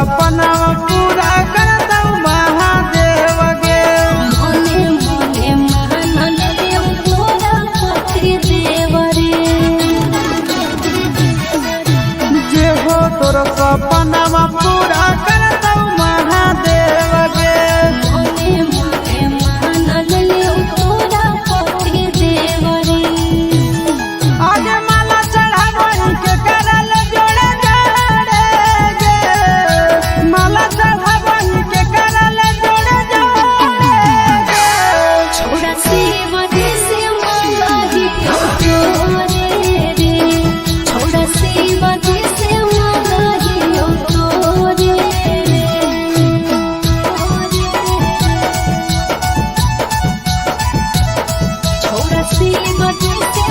सपना पूरा कर दऊ महादेव गे। मने मने महानन देव तोरा पति देव रे। जे हो तोर सपना पूरा कर दऊ महादेव गे। मने मने महानन देव तोरा पति देव रे। आज माला चढ़ावई के करल जोड़े जोड़े गे। माला चढ़ावई के करल जोड़े जोड़े गे। छोड़ा शिव जी से मांगी तोरे रे। छोड़ा शिव जी से मांगी तोरे रे। छोड़ा शिव जी से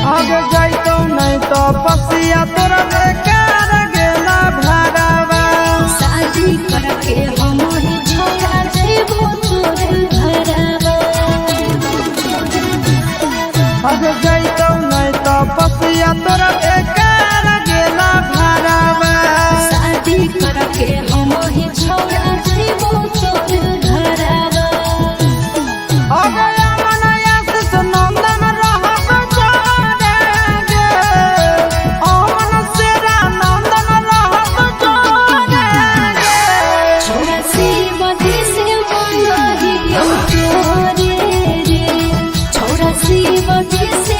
आगे जाइतो नहीं तो पसिया तोरा बेकार गेला भरावा। शादी करके हम ही छोड़ा देबो तोर घरवा। आगे जाइतो नहीं तो पसिया तोरा बेकार गेला भरावा। शादी करके हम ही छोड़ा देबो तोर घरवा। आगे अमन आशीष नंदन रहब जोड़े गे। अमन शेरा नंदन रहब जोड़े गे। छोड़ा शिव जी से मांगी तोरे रे। छोड़ा शिव जी से